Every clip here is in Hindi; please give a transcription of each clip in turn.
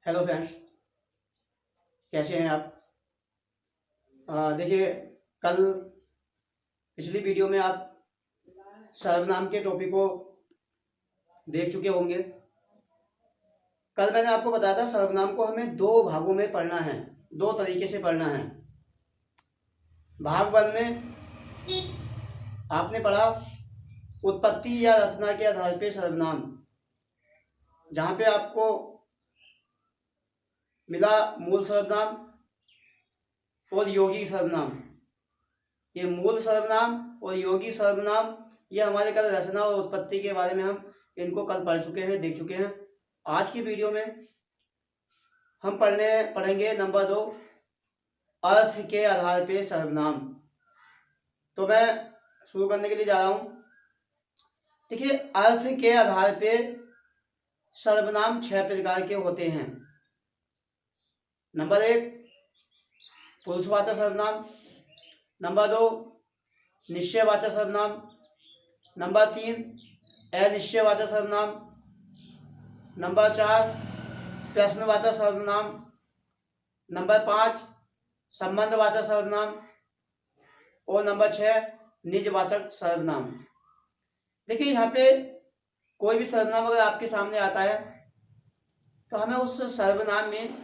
हेलो फ्रेंड्स, कैसे हैं आप। देखिए, कल पिछली वीडियो में आप सर्वनाम के टॉपिक को देख चुके होंगे। कल मैंने आपको बताया था सर्वनाम को हमें दो भागों में पढ़ना है, दो तरीके से पढ़ना है। भाग वन में आपने पढ़ा उत्पत्ति या रचना के आधार पे सर्वनाम, जहाँ पे आपको मिला मूल सर्वनाम और यौगिक सर्वनाम। ये मूल सर्वनाम और यौगिक सर्वनाम ये हमारे कल रचना और उत्पत्ति के बारे में हम इनको कल पढ़ चुके हैं, देख चुके हैं। आज की वीडियो में हम पढ़ेंगे नंबर 2, अर्थ के आधार पे सर्वनाम। तो मैं शुरू करने के लिए जा रहा हूं। देखिए, अर्थ के आधार पे सर्वनाम 6 प्रकार के होते हैं। नंबर 1 पुरुषवाचक सर्वनाम, नंबर 2 निश्चयवाचक सर्वनाम, नंबर 3 अनिश्चयवाचक सर्वनाम, नंबर 4 प्रश्नवाचक सर्वनाम, नंबर 5 संबंधवाचक सर्वनाम और नंबर 6 निजवाचक सर्वनाम। देखिए, यहाँ पे कोई भी सर्वनाम अगर आपके सामने आता है तो हमें उस सर्वनाम में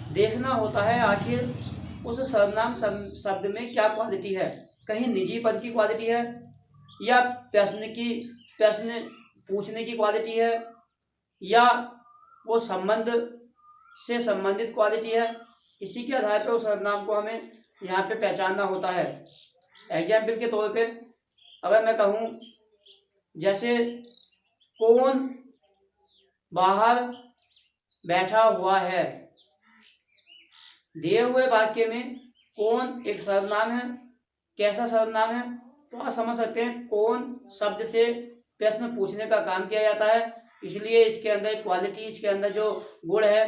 देखना होता है आखिर उस सर्वनाम शब्द में क्या क्वालिटी है। कहीं निजी पद की क्वालिटी है या प्रश्न पूछने की क्वालिटी है या वो संबंध से संबंधित क्वालिटी है। इसी के आधार पर उस सर्वनाम को हमें यहाँ पे पहचानना होता है। एग्जाम्पल के तौर पे अगर मैं कहूँ जैसे कौन बाहर बैठा हुआ है, दिए हुए वाक्य में कौन एक सर्वनाम है। कैसा सर्वनाम है तो आप समझ सकते हैं, कौन शब्द से प्रश्न पूछने का काम किया जाता है, इसलिए इसके अंदर क्वालिटी, इसके अंदर जो गुण है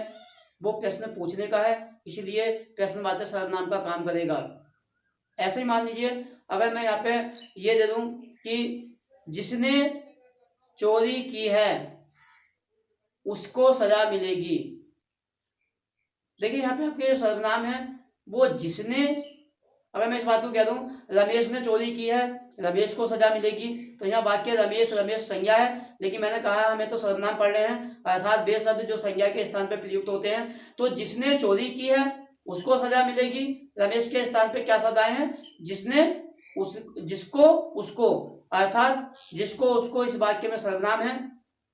वो प्रश्न पूछने का है, इसलिए प्रश्नवाचक सर्वनाम का काम करेगा। ऐसे ही मान लीजिए अगर मैं यहाँ पे ये दे दूं कि जिसने चोरी की है उसको सजा मिलेगी। देखिए, यहाँ पे आपके जो सर्वनाम है वो जिसने, अगर मैं इस बात को कह दूं रमेश ने चोरी की है, रमेश को सजा मिलेगी, तो यहाँ वाक्य रमेश संज्ञा है, लेकिन मैंने कहा हमें तो सर्वनाम पढ़ रहे हैं, अर्थात वे शब्द जो संज्ञा के स्थान पर प्रयुक्त होते हैं। तो जिसने चोरी की है उसको सजा मिलेगी, रमेश के स्थान पे क्या शब्द आए हैं, जिसने, जिसको, उसको, अर्थात जिसको उसको इस वाक्य में सर्वनाम है।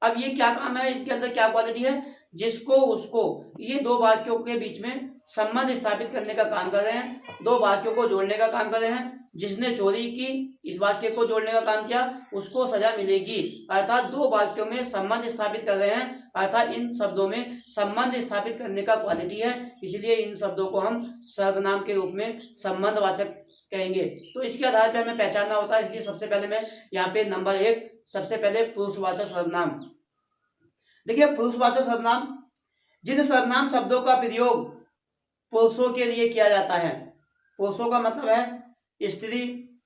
अब ये क्या काम है, इसके अंदर क्या क्वालिटी है, जिसको उसको, ये दो वाक्यों के बीच में संबंध स्थापित करने का काम कर रहे हैं, दो वाक्यों को जोड़ने का काम कर रहे हैं। जिसने चोरी की, इस वाक्य को जोड़ने का काम किया, उसको सजा मिलेगी, अर्थात दो वाक्यों में संबंध स्थापित कर रहे हैं, अर्थात इन शब्दों में संबंध स्थापित करने का क्वालिटी है, इसलिए इन शब्दों को हम सर्वनाम के रूप में संबंधवाचक कहेंगे। तो इसके आधार पर हमें पहचानना होता है, इसलिए सबसे पहले मैं यहाँ पे नंबर 1 सबसे पहले पुरुषवाचक सर्वनाम। देखिए, पुरुषवाचक सर्वनाम जिन सर्वनाम शब्दों का प्रयोग पुरुषों के लिए किया जाता है, पुरुषों का मतलब है स्त्री,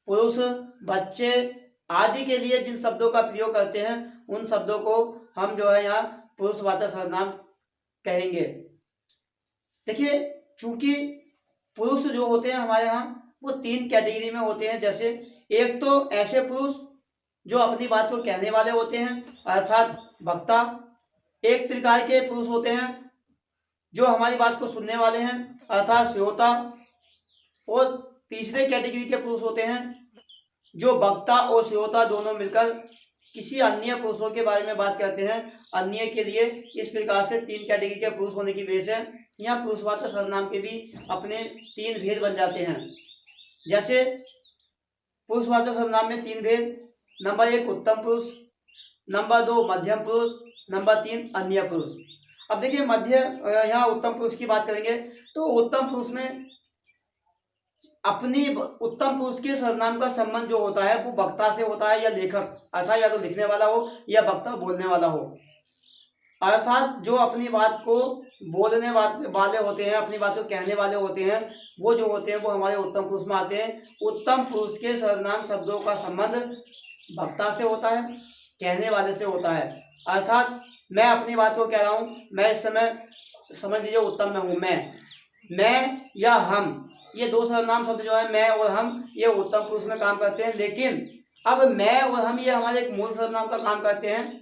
पुरुष, बच्चे आदि के लिए जिन शब्दों का प्रयोग करते हैं उन शब्दों को हम जो है यहाँ पुरुषवाचक सर्वनाम कहेंगे। देखिए, चूंकि पुरुष जो होते हैं हमारे यहाँ वो 3 कैटेगरी में होते हैं। जैसे एक तो ऐसे पुरुष जो अपनी बात को कहने वाले होते हैं, अर्थात वक्ता। एक प्रकार के पुरुष होते हैं जो हमारी बात को सुनने वाले हैं, अर्थात श्रोता। और तीसरे कैटेगरी के पुरुष होते हैं जो वक्ता और श्रोता दोनों मिलकर किसी अन्य पुरुषों के बारे में बात करते हैं, अन्य के लिए। इस प्रकार से 3 कैटेगरी के पुरुष होने की वजह से यहाँ पुरुषवाचक सर्वनाम के भी अपने 3 भेद बन जाते हैं। जैसे पुरुषवाचक सर्वनाम में 3 भेद, नंबर 1 उत्तम पुरुष, नंबर 2 मध्यम पुरुष, नंबर 3 अन्य पुरुष। अब देखिए, यहाँ उत्तम पुरुष की बात करेंगे तो उत्तम पुरुष में अपनी उत्तम पुरुष के सर्वनाम का संबंध जो होता है वो वक्ता से होता है या लेखक, अर्थात या तो लिखने वाला हो या वक्ता बोलने वाला हो। अर्थात जो अपनी बात को बोलने वाले होते हैं, अपनी बात को कहने वाले होते हैं, वो जो होते हैं वो हमारे उत्तम पुरुष में आते हैं। उत्तम पुरुष के सर्वनाम शब्दों का संबंध वक्ता से होता है, कहने वाले से होता है। अर्थात मैं अपनी बात को कह रहा हूँ, मैं इस समय समझ लीजिए उत्तम में हूँ। मैं या हम, ये दो सर्वनाम शब्द जो है मैं और हम, ये उत्तम पुरुष में काम करते हैं। लेकिन अब मैं और हम ये हमारे एक मूल सर्वनाम का काम करते हैं,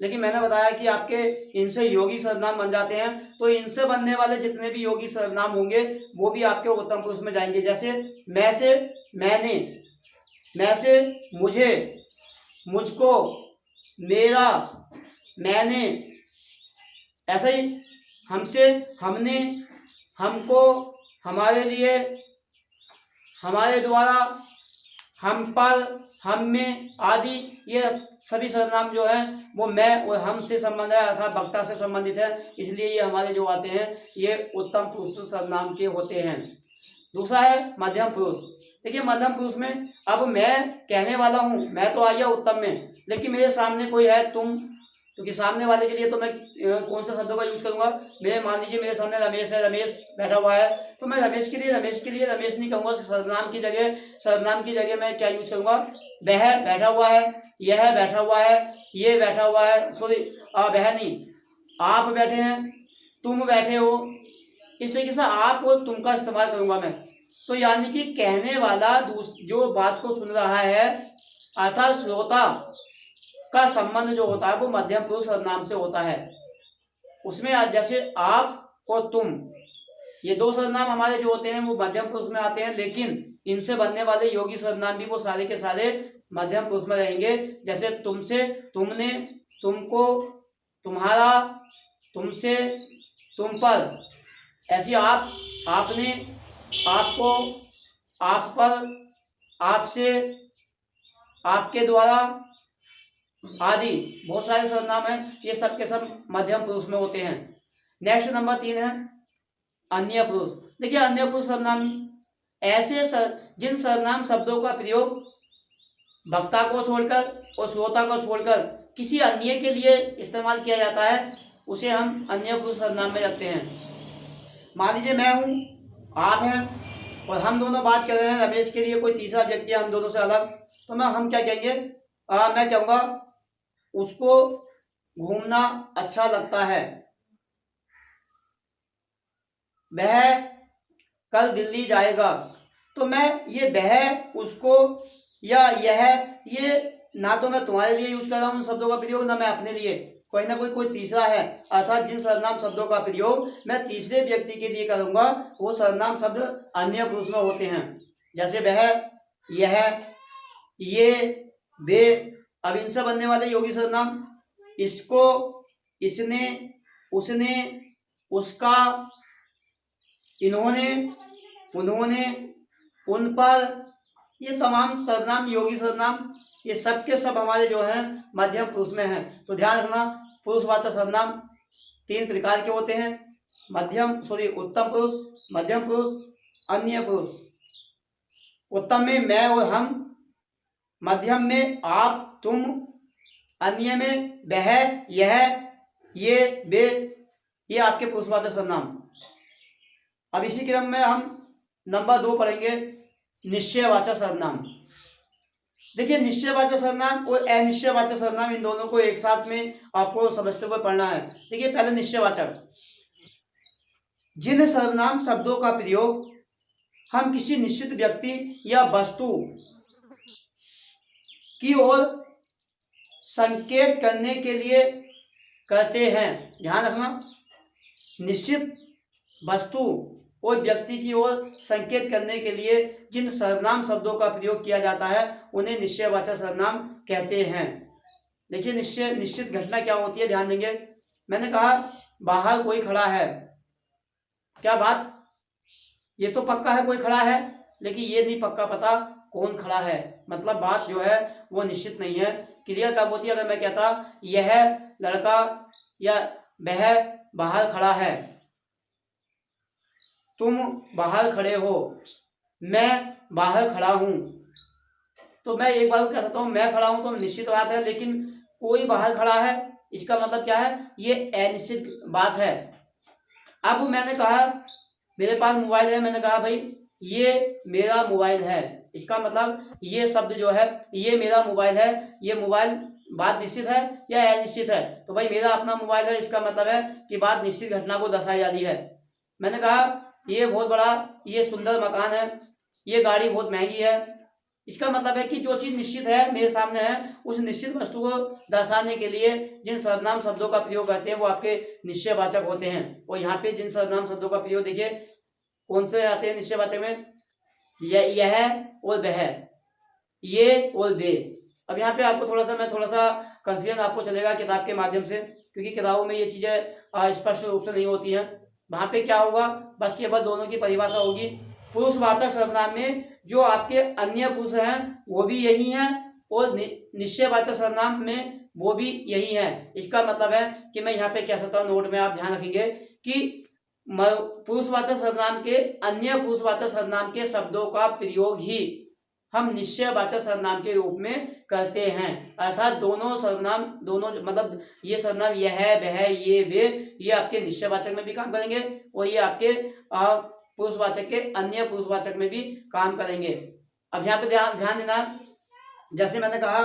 लेकिन मैंने बताया कि आपके इनसे योगी सर्वनाम बन जाते हैं। तो इनसे बनने वाले जितने भी योगी सर्वनाम होंगे वो भी आपके उत्तम पुरुष में जाएंगे। जैसे मैं से मैंने, मैं से मुझे, मुझको, मेरा, मैंने, ऐसे ही हमसे हमने, हमको, हमारे लिए, हमारे द्वारा, हम पर, हम में आदि, ये सभी सर्वनाम जो है वो मैं और हम से संबंध है अर्थात वक्ता से संबंधित है, इसलिए ये हमारे जो आते हैं ये उत्तम पुरुष सर्वनाम के होते हैं। दूसरा है मध्यम पुरुष। देखिए मध्यम पुरुष में अब मैं कहने वाला हूं, मैं तो आ गया उत्तम में, लेकिन मेरे सामने कोई है तुम, क्योंकि सामने वाले के लिए तो मैं कौन सा शब्दों का यूज करूंगा। मेरे मान लीजिए मेरे सामने रमेश है, रमेश बैठा हुआ है, तो मैं रमेश के लिए रमेश नहीं कहूंगा, सर्वनाम की जगह मैं क्या यूज करूंगा, वह बैठा हुआ है, यह बैठा हुआ है, ये बैठा हुआ है, सॉरी वह नहीं, आप बैठे हैं, तुम बैठे हो, इस तरीके से आप और तुम का इस्तेमाल करूंगा मैं। तो यानी कि कहने वाला जो बात को सुन रहा है अर्थात श्रोता का संबंध जो होता है वो मध्यम पुरुष सर्वनाम से होता है। उसमें जैसे आप और तुम, ये दो सर्वनाम हमारे जो होते हैं वो मध्यम पुरुष में आते हैं, लेकिन इनसे बनने वाले योगी सर्वनाम भी वो सारे के सारे मध्यम पुरुष में रहेंगे। जैसे तुमसे, तुमने, तुमको, तुम्हारा, तुमसे, तुम पर, ऐसी आप, आपने, आपको, आप पर, आपसे, आपके द्वारा आदि बहुत सारे सर्वनाम हैं, ये सब के सब मध्यम पुरुष में होते हैं। नेक्स्ट नंबर 3 है अन्य पुरुष। देखिए अन्य पुरुष सर्वनाम ऐसे जिन सर्वनाम शब्दों का प्रयोग वक्ता को छोड़कर और श्रोता को छोड़कर किसी अन्य के लिए इस्तेमाल किया जाता है, उसे हम अन्य पुरुष सर्वनाम में रखते हैं। मान लीजिए मैं हूं, आप हैं और हम दोनों बात कर रहे हैं, रमेश के लिए कोई तीसरा व्यक्ति है हम दोनों से अलग, तो हम क्या कहेंगे, मैं कहूंगा उसको घूमना अच्छा लगता है, वह कल दिल्ली जाएगा। तो मैं ये वह, उसको या यह, ये ना तो मैं तुम्हारे लिए यूज कर रहा हूं उन शब्दों का प्रयोग, ना मैं अपने लिए, कोई ना कोई तीसरा है। अर्थात जिन सर्वनाम शब्दों का प्रयोग मैं तीसरे व्यक्ति के लिए करूंगा वो सर्वनाम शब्द अन्य पुरुष में होते हैं। जैसे वह, यह, ये, वे। अब इनसे बनने वाले योगी सर्वनाम इसको, इसने, उसने, उसका, इन्होंने, उन्होंने, उन पर, ये तमाम सर्वनाम योगी सर्वनाम ये सब के सब हमारे जो हैं मध्यम पुरुष में हैं। तो ध्यान रखना पुरुषवाचक सर्वनाम 3 प्रकार के होते हैं, उत्तम पुरुष, मध्यम पुरुष, अन्य पुरुष। उत्तम में मैं और हम, मध्यम में आप, तुम, अन्य में वह, यह, ये, वे, ये आपके पुरुषवाचक सर्वनाम। अब इसी क्रम में हम नंबर 2 पढ़ेंगे निश्चयवाचक सर्वनाम। देखिए निश्चयवाचक सर्वनाम और अनिश्चयवाचक सर्वनाम इन दोनों को एक साथ में आपको समझते हुए पढ़ना है। देखिए पहले निश्चयवाचक, जिन सर्वनाम शब्दों का प्रयोग हम किसी निश्चित व्यक्ति या वस्तु की ओर संकेत करने के लिए करते हैं। ध्यान रखना, निश्चित वस्तु और व्यक्ति की ओर संकेत करने के लिए जिन सर्वनाम शब्दों का प्रयोग किया जाता है उन्हें निश्चयवाचक सर्वनाम कहते हैं। देखिए निश्चित घटना क्या होती है, ध्यान देंगे। मैंने कहा बाहर कोई खड़ा है, क्या बात, ये तो पक्का है कोई खड़ा है, लेकिन ये नहीं पक्का पता कौन खड़ा है, मतलब बात जो है वो निश्चित नहीं है। क्लियर कब होती है, अगर मैं कहता यह लड़का या वह बाहर खड़ा है, तुम बाहर खड़े हो, मैं बाहर खड़ा हूं, तो मैं एक बार कह सकता हूं मैं खड़ा हूं तो निश्चित बात है, लेकिन कोई बाहर खड़ा है इसका मतलब क्या है, ये अनिश्चित बात है। अब मैंने कहा मेरे पास मोबाइल है, मैंने कहा भाई ये मेरा मोबाइल है, इसका मतलब ये शब्द जो है ये मेरा मोबाइल है, ये मोबाइल बात निश्चित है या अनिश्चित है? तो भाई मेरा अपना मोबाइल है, इसका मतलब है कि बात निश्चित घटना को दर्शाई जा रही है। मैंने कहा ये बहुत बड़ा, ये सुंदर मकान है, ये गाड़ी बहुत महंगी है। इसका मतलब है कि जो चीज निश्चित है मेरे सामने है, उस निश्चित वस्तु को दर्शाने के लिए जिन सर्वनाम शब्दों का प्रयोग करते हैं वो आपके निश्चयवाचक होते हैं। और यहाँ पे जिन सर्वनाम शब्दों का प्रयोग देखिए कौन से आते हैं निश्चयवाचक में, यह और वह, ये और वे। अब यहाँ पे आपको थोड़ा सा कंफ्यूजन आपको चलेगा किताब के माध्यम से, क्योंकि किताबों में ये चीजें स्पष्ट रूप से नहीं होती हैं। वहां पे क्या होगा, बस केवल दोनों की परिभाषा होगी। पुरुषवाचक सर्वनाम में जो आपके अन्य पुरुष हैं वो भी यही हैं, और निश्चयवाचक सर्वनाम में वो भी यही है। इसका मतलब है कि मैं यहाँ पे कह सकता हूँ, नोट में आप ध्यान रखेंगे कि पुरुषवाचक सर्वनाम के अन्य पुरुषवाचक सर्वनाम के शब्दों का प्रयोग ही हम निश्चयवाचक सर्वनाम के रूप में करते हैं। अर्थात दोनों सर्वनाम, दोनों मतलब ये सर्वनाम यह, वह, ये, वे, ये आपके निश्चयवाचक में भी काम करेंगे और ये आपके पुरुषवाचक के अन्य पुरुषवाचक में भी काम करेंगे। अब यहाँ पे ध्यान देना, जैसे मैंने कहा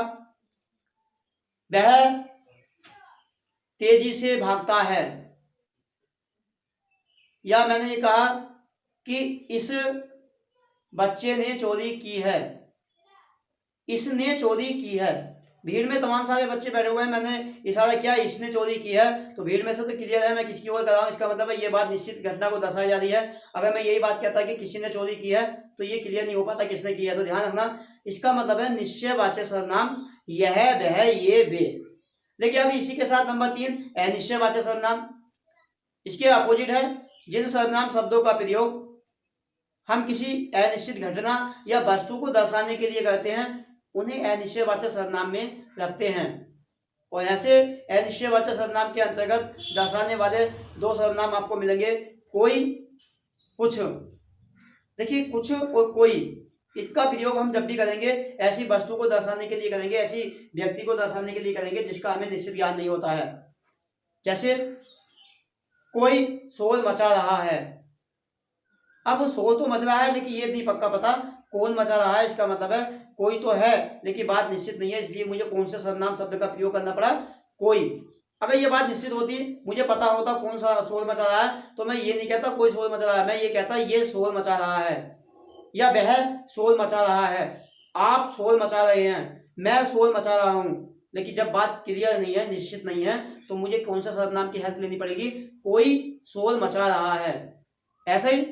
वह तेजी से भागता है, या मैंने ये कहा कि इस बच्चे ने चोरी की है, इसने चोरी की है। भीड़ में तमाम सारे बच्चे बैठे हुए हैं, मैंने इशारा किया इसने चोरी की है, तो भीड़ में से तो क्लियर है मैं किसकी ओर कर रहा हूं। इसका मतलब है ये बात निश्चित घटना को दर्शाई जा रही है। अगर मैं यही बात कहता कि किसी ने चोरी की है तो ये क्लियर नहीं हो पाता किसने की है। तो ध्यान रखना, इसका मतलब है निश्चयवाचक सर्वनाम यह, वह, ये, वे। देखिए अब इसी के साथ नंबर 3 अनिश्चयवाचक सर्वनाम। इसके अपोजिट है जिन सर्वनाम शब्दों का प्रयोग हम किसी अनिश्चित घटना या वस्तु को दर्शाने के लिए करते हैं उन्हें अनिश्चयवाचक सर्वनाम में रखते हैं। और ऐसे अनिश्चयवाचक सर्वनाम के अंतर्गत दर्शाने वाले दो सर्वनाम आपको मिलेंगे, कोई, कुछ। देखिए कुछ और कोई, इसका प्रयोग हम जब भी करेंगे ऐसी वस्तु को दर्शाने के लिए करेंगे, ऐसी व्यक्ति को दर्शाने के लिए करेंगे जिसका हमें निश्चित ज्ञान नहीं होता है। जैसे कोई शोर मचा रहा है। अब शोर तो मच रहा है लेकिन ये नहीं पक्का पता कौन मचा रहा है। इसका मतलब है कोई तो है लेकिन बात निश्चित नहीं है, इसलिए मुझे कौन से सर्वनाम शब्द का प्रयोग करना पड़ा, कोई। अगर ये बात निश्चित होती, मुझे पता होता कौन सा शोर मचा रहा है, तो मैं ये नहीं कहता कोई शोर मचा रहा है, मैं ये कहता ये शोर मचा रहा है, या वह शोर मचा रहा है, आप शोर मचा रहे हैं, मैं शोर मचा रहा हूं। लेकिन जब बात क्लियर नहीं है, निश्चित नहीं है, तो मुझे कौन सा सर्वनाम की हेल्प लेनी पड़ेगी, कोई शोर मचा रहा है। ऐसे ही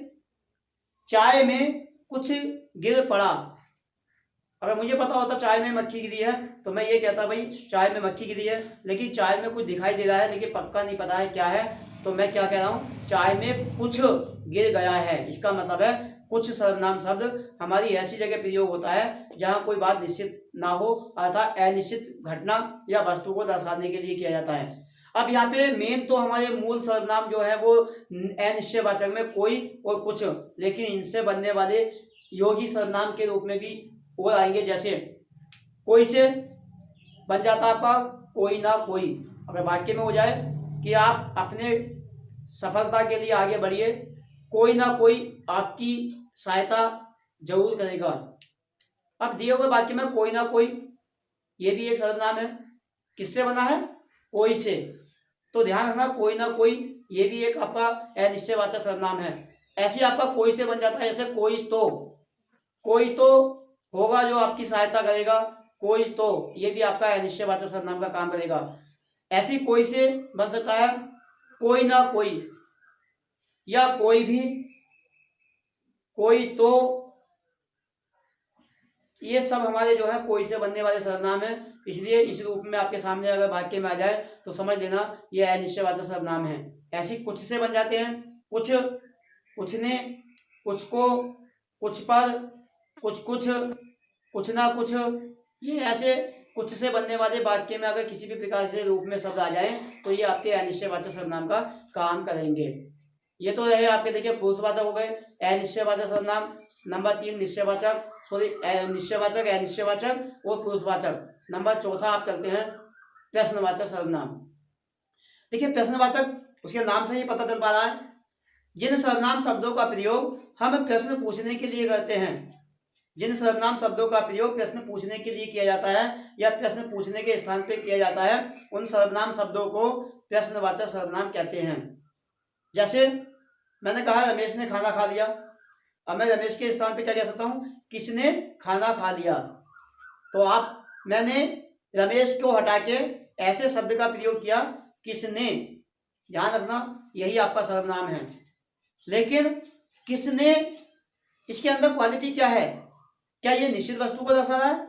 चाय में कुछ गिर पड़ा। अगर मुझे पता होता चाय में मक्खी गिरी है तो मैं ये कहता भाई चाय में मक्खी गिरी है, लेकिन चाय में कुछ दिखाई दे रहा है लेकिन पक्का नहीं पता है क्या है, तो मैं क्या कह रहा हूं, चाय में कुछ गिर गया है। इसका मतलब है कुछ सर्वनाम शब्द हमारी ऐसी जगह प्रयोग होता है जहां कोई बात निश्चित ना हो, अर्थात अनिश्चित घटना या वस्तु को दर्शाने के लिए किया जाता है। अब यहाँ पे मेन तो हमारे मूल सर्वनाम जो है वो अनिश्चयवाचक में कोई और कुछ, लेकिन इनसे बनने वाले योगी सर्वनाम के रूप में भी और आएंगे। जैसे कोई से बन जाता आपका कोई ना कोई। अगर वाक्य में हो जाए कि आप अपने सफलता के लिए आगे बढ़िए, कोई ना कोई आपकी सहायता जरूर करेगा। अब दिए हुए वाक्य में कोई ना कोई, ये भी एक सर्वनाम है, किससे बना है, कोई से। तो ध्यान रखना कोई ना कोई ये भी एक आपका अनिश्चयवाचक सर्वनाम है। ऐसे आपका कोई से बन जाता है, जैसे कोई तो होगा जो आपकी सहायता करेगा, कोई तो ये भी आपका अनिश्चयवाचक सर्वनाम का काम करेगा। ऐसी कोई से बन सकता है कोई ना कोई, या कोई भी, कोई तो, ये सब हमारे जो है कोई से बनने वाले सर्वनाम है। इसलिए इस रूप में आपके सामने अगर वाक्य में आ जाए तो समझ लेना ये अनिश्चयवाचक सर्वनाम है। ऐसी कुछ से बन जाते हैं कुछ, कुछ ने, कुछ को, कुछ पर, कुछ ना कुछ। ये ऐसे कुछ से बनने वाले वाक्य में अगर किसी भी प्रकार से रूप में शब्द आ जाए तो ये आपके अनिश्चयवाचक सर्वनाम का काम करेंगे। ये तो रहे आपके, देखिए पुरुषवाचक हो गए, अनिश्चयवाचक सर्वनाम। नंबर 3 निश्चयवाचक, निश्चयवाचक, अनिश्चयवाचक और पुरुषवाचक। नंबर 4 आप करते हैं प्रश्नवाचक सर्वनाम। देखिए प्रश्नवाचक उसके नाम से ही पता चल पा रहा है, जिन सर्वनाम शब्दों का प्रयोग हम प्रश्न पूछने के लिए करते हैं जिन सर्वनाम शब्दों का प्रयोग प्रश्न पूछने के लिए किया जाता है या प्रश्न पूछने के स्थान पे किया जाता है, उन सर्वनाम शब्दों को प्रश्नवाचक सर्वनाम कहते हैं। जैसे मैंने कहा रमेश ने खाना खा लिया, अब मैं रमेश के स्थान पे क्या कह सकता हूं, किसने खाना खा लिया। तो मैंने रमेश को हटा के ऐसे शब्द का प्रयोग किया, किसने। ध्यान रखना, यही आपका सर्वनाम है। लेकिन किसने, इसके अंदर क्वालिटी क्या है, क्या ये निश्चित वस्तु को दर्शा रहा है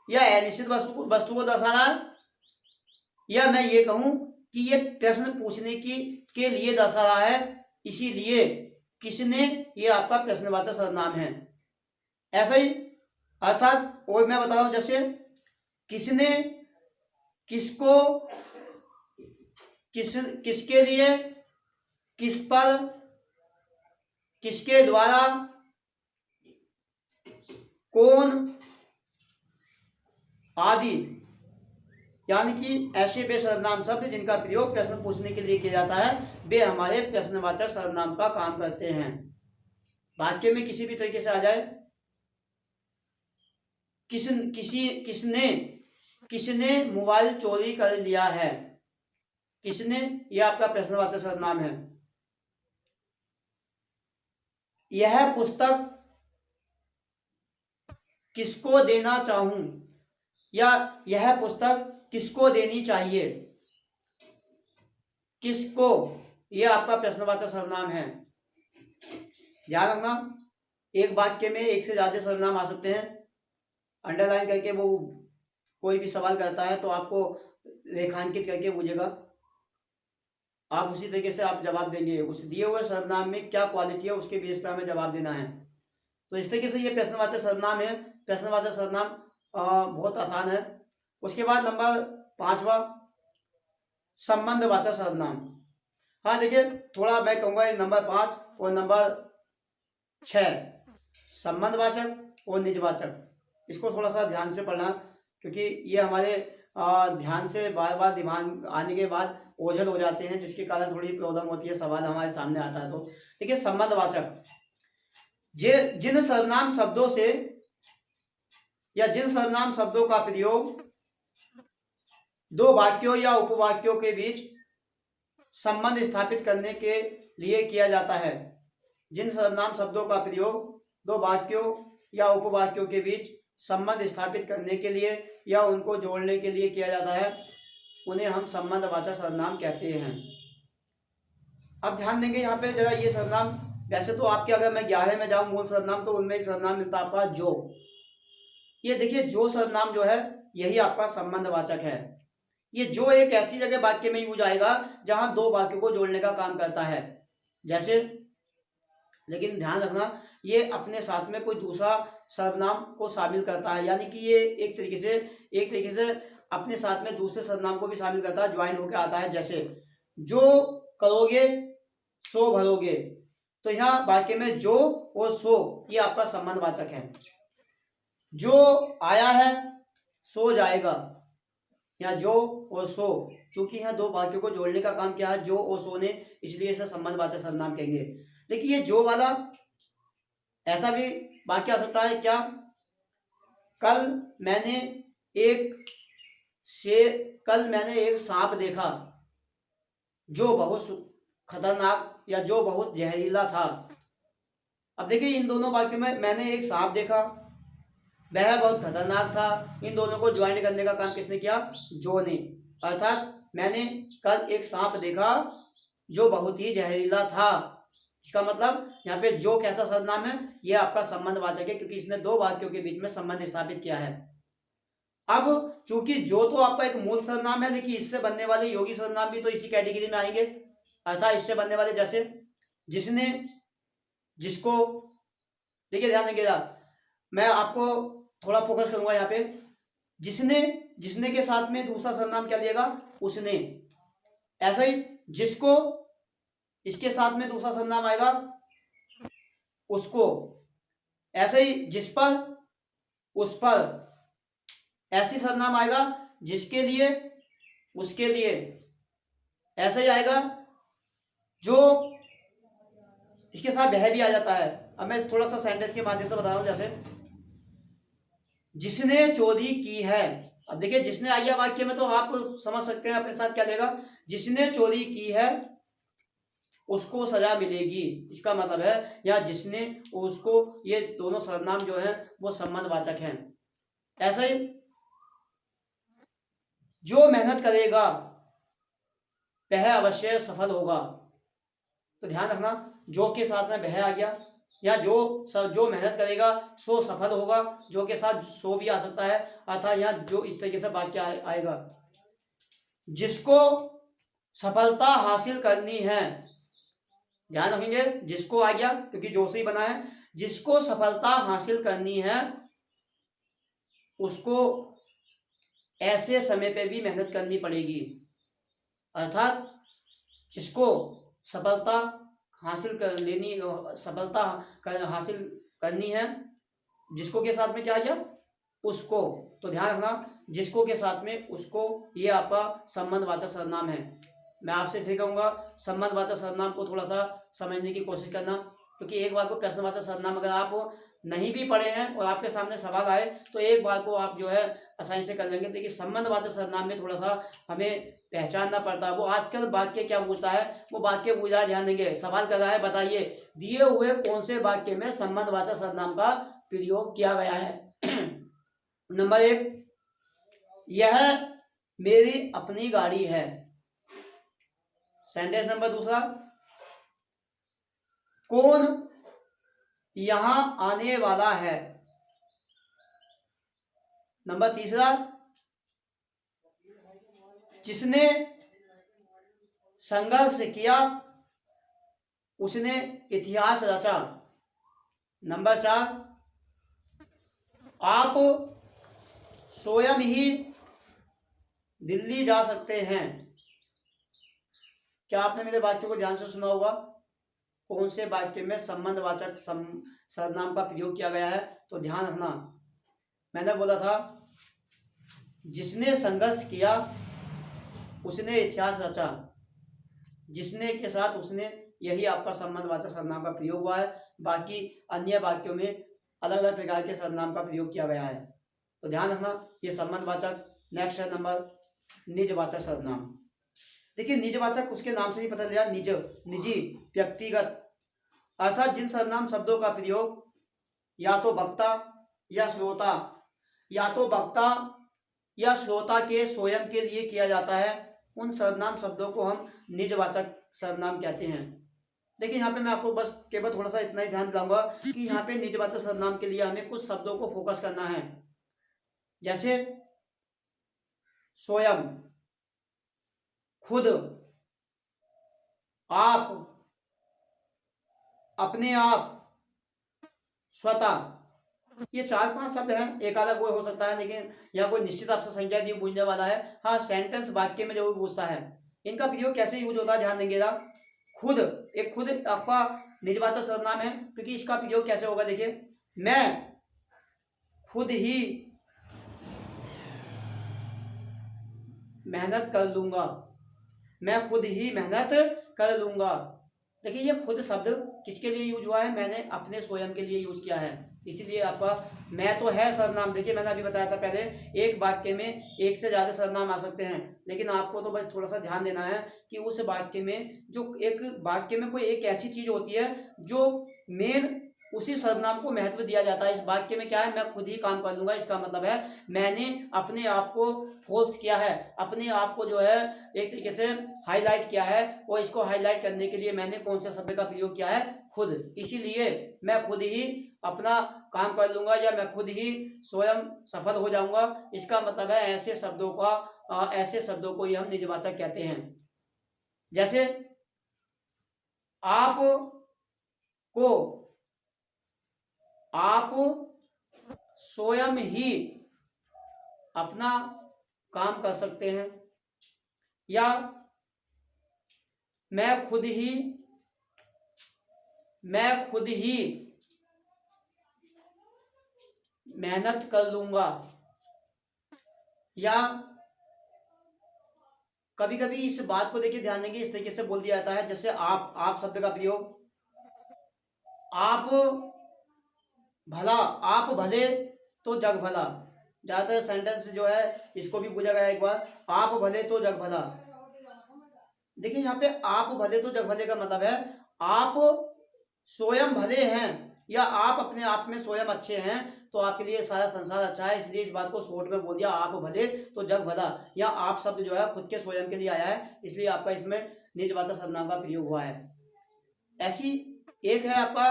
या अनिश्चित वस्तु को दर्शा रहा है, या मैं ये कहूं कि ये प्रश्न पूछने के लिए दर्शा रहा है, इसीलिए किसने ये आपका प्रश्नवाचक सर्वनाम है। ऐसा ही अर्थात और मैं बता रहा हूं, जैसे किसने, किसको, किसके लिए, किस पर, किसके द्वारा, कौन आदि, यानी कि ऐसे वे सर्वनाम शब्द जिनका प्रयोग प्रश्न पूछने के लिए किया जाता है, वे हमारे प्रश्नवाचक सर्वनाम का काम करते हैं। वाक्य में किसी भी तरीके से आ जाए, किसने मोबाइल चोरी कर लिया है, किसने, यह आपका प्रश्नवाचक सर्वनाम है। यह पुस्तक किसको देना चाहूं, या यह पुस्तक किसको देनी चाहिए, किसको, यह आपका प्रश्नवाचक सर्वनाम है। ध्यान रखना, एक वाक्य में एक से ज्यादा सर्वनाम आ सकते हैं। अंडरलाइन करके वो कोई भी सवाल करता है तो आपको रेखांकित करके पूछेगा, आप उसी तरीके से आप जवाब देंगे। उस दिए हुए सर्वनाम में क्या क्वालिटी है उसके बेस पे हमें जवाब देना है। तो इस तरीके से ये प्रश्नवाचक सर्वनाम है। प्रश्नवाचक सर्वनाम बहुत आसान है। उसके बाद नंबर 5वां संबंधवाचक सर्वनाम। हाँ देखिए, थोड़ा मैं कहूँगा नंबर 5 और नंबर 6 संबंधवाचक और निजवाचक, इसको थोड़ा सा ध्यान से पढ़ना, क्योंकि ये हमारे ध्यान से बार बार दिमाग आने के बाद ओझल हो जाते हैं, जिसके कारण थोड़ी प्रॉब्लम होती है, सवाल हमारे सामने आता है। तो देखिए, संबंधवाचक जिन सर्वनाम शब्दों से या जिन सर्वनाम शब्दों का प्रयोग दो वाक्यों या उपवाक्यों के बीच संबंध स्थापित करने के लिए किया जाता है। जिन सर्वनाम शब्दों का प्रयोग दो वाक्यों या उपवाक्यों के बीच संबंध स्थापित करने के लिए या उनको जोड़ने के लिए किया जाता है, उन्हें हम संबंधवाचक सर्वनाम कहते हैं। अब ध्यान देंगे यहाँ पे जरा, ये सर्वनाम वैसे तो आपके, अगर मैं 11 में जाऊं मूल सर्वनाम, तो उनमें एक सर्वनाम मिलता है आपका जो। ये देखिए, जो सर्वनाम जो है यही आपका संबंधवाचक है। ये जो एक ऐसी जगह वाक्य में यूज आएगा जहां दो वाक्यों को जोड़ने का काम करता है। जैसे, लेकिन ध्यान रखना, ये अपने साथ में कोई दूसरा सर्वनाम को शामिल करता है, यानी कि ये एक तरीके से अपने साथ में दूसरे सर्वनाम को भी शामिल करता है, ज्वाइन होकर आता है। जैसे, जो करोगे सो भरोगे, तो यहाँ वाक्य में जो और सो ये आपका संबंधवाचक है। जो आया है सो जाएगा, यहाँ जो और सो, चूंकि यहाँ दो वाक्यों को जोड़ने का काम किया है जो और सो ने, इसलिए इसे संबंधवाचक सर्वनाम कहेंगे। देखिए, ये जो वाला ऐसा भी वाक्य आ सकता है क्या, कल मैंने एक सांप देखा जो बहुत खतरनाक या जो बहुत जहरीला था। अब देखिए, इन दोनों वाक्यों में मैंने एक सांप देखा, वह बहुत खतरनाक था, इन दोनों को ज्वाइन करने का काम किसने किया, जो ने। अर्थात मैंने कल एक सांप देखा जो बहुत ही जहरीला था। इसका मतलब यहाँ पे जो कैसा सर्वनाम है, यह आपका संबंधवाचक है, क्योंकि इसने दो वाक्यों के बीच में संबंध स्थापित किया है। अब चूंकि जो तो आपका एक मूल सर्वनाम है, लेकिन इससे बनने वाले योगी सर्वनाम भी तो इसी कैटेगरी में आएंगे। अर्थात इससे बनने वाले, जैसे जिसने, जिसको। देखिए, ध्यान देंगे, मैं आपको थोड़ा फोकस करूंगा यहाँ पे। जिसने के साथ में दूसरा सर्वनाम क्या लिएगा, उसने। ऐसा ही जिसको, इसके साथ में दूसरा सर्वनाम आएगा उसको। ऐसा ही जिस पर, उस पर। ऐसी सर्वनाम आएगा जिसके लिए, उसके लिए। ऐसा ही आएगा जो, इसके साथ वह भी आ जाता है। अब मैं थोड़ा सा सेंटेंस के माध्यम से बता रहा हूं। जैसे, जिसने चोरी की है। अब देखिए जिसने आ गया वाक्य में तो आप समझ सकते हैं अपने साथ क्या लेगा, जिसने चोरी की है उसको सजा मिलेगी। इसका मतलब है या जिसने उसको, ये दोनों सर्वनाम जो है वो संबंधवाचक हैं। ऐसे ही जो मेहनत करेगा वह अवश्य सफल होगा। तो ध्यान रखना जो के साथ में वह आ गया, या जो मेहनत करेगा सो सफल होगा, जो के साथ सो भी आ सकता है, अर्थात यहाँ जो इस तरीके से वाक्य आएगा। जिसको सफलता हासिल करनी है, ध्यान रखेंगे जिसको आ गया क्योंकि जो से ही बना है। जिसको सफलता हासिल करनी है उसको ऐसे समय पे भी मेहनत करनी पड़ेगी। अर्थात जिसको सफलता हासिल कर लेनी, हासिल करनी है, जिसको के साथ में क्या आ गया, उसको। तो ध्यान रखना जिसको के साथ में उसको, ये आपका संबंधवाचक सर्वनाम है। मैं आपसे फिर कहूंगा संबंधवाचक सर्वनाम को थोड़ा सा समझने की कोशिश करना, क्योंकि एक बार को प्रश्नवाचक सर्वनाम अगर आप नहीं भी पढ़े हैं और आपके सामने सवाल आए तो एक बार को आप जो है आसानी से कर लेंगे। देखिए संबंधवाचक सर्वनाम में थोड़ा सा हमें पहचानना पड़ता है। वो आजकल वाक्य क्या पूछता है, वो वाक्य पूछ रहा है, ध्यान देंगे सवाल कर रहा है, बताइए दिए हुए कौन से वाक्य में संबंधवाचक सर्वनाम का प्रयोग किया गया है। नंबर 1, यह मेरी अपनी गाड़ी है। सेंटेंस नंबर 2, कौन यहां आने वाला है। नंबर 3, जिसने संघर्ष किया उसने इतिहास रचा। नंबर 4, आप स्वयं ही दिल्ली जा सकते हैं। क्या आपने मेरे वाक्य को ध्यान से सुना होगा, कौन से वाक्य में संबंधवाचक सर्वनाम का प्रयोग किया गया है। तो ध्यान रखना मैंने बोला था जिसने संघर्ष किया उसने इतिहास रचा, जिसने के साथ उसने, यही आपका संबंधवाचक सर्वनाम का प्रयोग हुआ है। बाकी अन्य वाक्यों में अलग अलग प्रकार के सर्वनाम का प्रयोग किया गया है। तो ध्यान रखना ये संबंधवाचक। नेक्स्ट है नंबर निजवाचक सर्वनाम। देखिए निजवाचक उसके नाम से ही पता चला, निज, निजी, व्यक्तिगत, अर्थात जिन सर्वनाम शब्दों का प्रयोग या तो वक्ता या श्रोता, या तो वक्ता या श्रोता के स्वयं के लिए किया जाता है, उन सर्वनाम शब्दों को हम निजवाचक सर्वनाम कहते हैं। देखिए यहाँ पे मैं आपको बस केवल थोड़ा सा इतना ही ध्यान दिलाऊंगा कि यहाँ पे निजवाचक सर्वनाम के लिए हमें कुछ शब्दों को फोकस करना है। जैसे स्वयं, खुद, आप, अपने आप, स्वतः, ये 4-5 शब्द हैं। एक अलग कोई हो सकता है लेकिन यहाँ कोई निश्चित आपसे संख्या दी पूछने वाला है। हाँ सेंटेंस वाक्य में जरूर पूछता है। इनका प्रयोग कैसे यूज होता है ध्यान देंगे। खुद, एक खुद आपका निजवाचक सर्वनाम है क्योंकि इसका प्रयोग कैसे होगा, देखिए मैं खुद ही मेहनत कर लूंगा, मैं खुद ही मेहनत कर लूंगा। देखिए ये खुद शब्द किसके लिए यूज हुआ है, मैंने अपने स्वयं के लिए यूज किया है, इसीलिए आपका मैं तो है सर्वनाम। देखिए मैंने अभी बताया था पहले एक वाक्य में एक से ज्यादा सर्वनाम आ सकते हैं, लेकिन आपको तो बस थोड़ा सा ध्यान देना है कि उस वाक्य में जो एक वाक्य में कोई एक ऐसी चीज होती है जो मेन उसी सर्वनाम को महत्व दिया जाता है। इस वाक्य में क्या है, मैं खुद ही काम कर लूंगा, इसका मतलब है मैंने अपने आप को फोर्स किया है, अपने आप को जो है एक तरीके से हाईलाइट किया है, और इसको हाईलाइट करने के लिए मैंने कौन से शब्द का प्रयोग किया है, खुद। इसीलिए मैं खुद ही अपना काम कर लूंगा या मैं खुद ही स्वयं सफल हो जाऊंगा। इसका मतलब है ऐसे शब्दों को ही हम निजवाचक कहते हैं। जैसे आप स्वयं ही अपना काम कर सकते हैं, या मैं खुद ही मेहनत कर लूंगा। या कभी कभी इस बात को देखिए ध्यान देंगे, इस तरीके से बोल दिया जाता है जैसे आप शब्द का प्रयोग, आप भला, आप भले तो जग भला। ज्यादातर सेंटेंस जो है इसको भी पूछा गया एक बार, आप भले तो जग भला। देखिए यहाँ पे आप भले तो जग भले का मतलब है आप स्वयं भले हैं या आप अपने आप में स्वयं अच्छे हैं तो आपके लिए सारा संसार अच्छा है, इसलिए इस बात को शॉर्ट में बोल दिया आप भले तो जग भला। या आप शब्द जो है खुद के स्वयं के लिए आया है, इसलिए आपका इसमें निजवाचक सर्वनाम का प्रयोग हुआ है। ऐसी एक है आपका,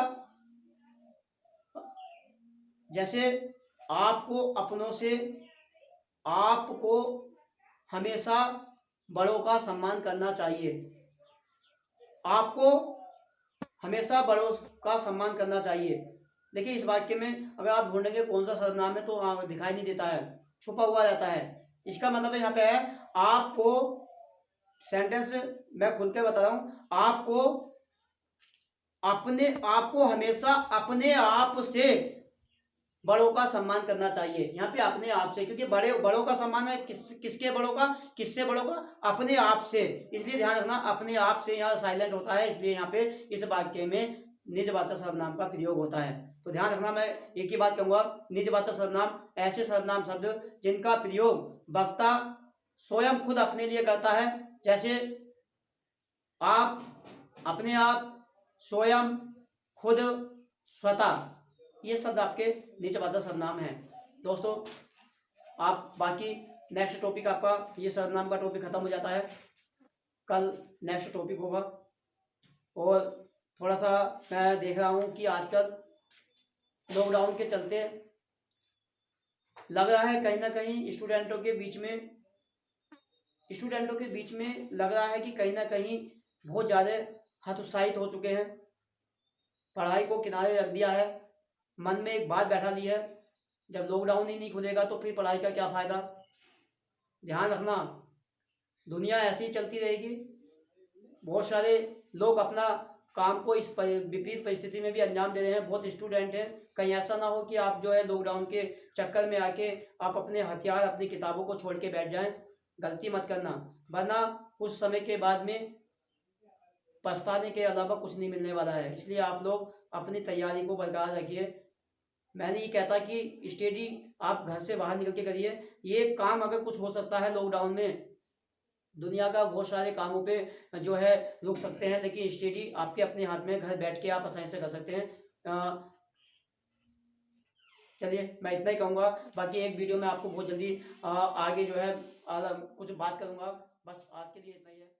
जैसे आपको अपनों से, आपको हमेशा बड़ों का सम्मान करना चाहिए। आपको हमेशा बड़ों का सम्मान करना चाहिए। देखिए इस वाक्य में अगर आप ढूंढेंगे कौन सा सर्वनाम है तो दिखाई नहीं देता है, छुपा हुआ रहता है। इसका मतलब यहाँ पे है आपको, सेंटेंस मैं खुल के बता रहा हूं, आपको हमेशा अपने आप से बड़ों का सम्मान करना चाहिए। यहाँ पे अपने आप से, क्योंकि बड़ों का सम्मान है किसके बड़ों का, किससे बड़ों का, अपने आप से। इसलिए ध्यान रखना अपने आप से यहाँ साइलेंट होता है, इसलिए यहाँ पे इस वाक्य में निजवाचक सर्वनाम का प्रयोग होता है। तो ध्यान रखना, मैं एक ही बात कहूंगा, निजवाचक सर्वनाम ऐसे सर्वनाम शब्द जिनका प्रयोग वक्ता स्वयं खुद अपने लिए करता है, जैसे आप, अपने आप, स्वयं, खुद, स्वतः, ये शब्द आपके निजवाचक सर्वनाम हैं। दोस्तों आप बाकी नेक्स्ट टॉपिक आपका ये सर्वनाम का टॉपिक खत्म हो जाता है, कल नेक्स्ट टॉपिक होगा। और थोड़ा सा मैं देख रहा हूँ कि आजकल लॉकडाउन के चलते लग रहा है कहीं ना कहीं स्टूडेंटों के बीच में लग रहा है कि कहीं ना कहीं बहुत ज़्यादा हतोत्साहित हो चुके हैं, पढ़ाई को किनारे रख दिया है, मन में एक बात बैठा ली है, जब लॉकडाउन ही नहीं खुलेगा तो फिर पढ़ाई का क्या फायदा। ध्यान रखना दुनिया ऐसी ही चलती रहेगी, बहुत सारे लोग अपना काम को इस विपरीत परिस्थिति में भी अंजाम दे रहे हैं, बहुत स्टूडेंट हैं। कहीं ऐसा ना हो कि आप जो है लॉकडाउन के चक्कर में आके आप अपने हथियार, अपनी किताबों को छोड़ के बैठ जाएं, गलती मत करना, वरना कुछ समय के बाद में पछताने के अलावा कुछ नहीं मिलने वाला है। इसलिए आप लोग अपनी तैयारी को बरकरार रखिए। मैं नहीं कहता कि स्टडी आप घर से बाहर निकल के करिए, ये काम अगर कुछ हो सकता है लॉकडाउन में, दुनिया का बहुत सारे कामों पे जो है रुक सकते हैं, लेकिन स्टडी आपके अपने हाथ में, घर बैठ के आप आसानी से कर सकते हैं। चलिए मैं इतना ही कहूँगा, बाकी एक वीडियो में आपको बहुत जल्दी आगे जो है कुछ बात करूँगा। बस आज के लिए इतना ही है।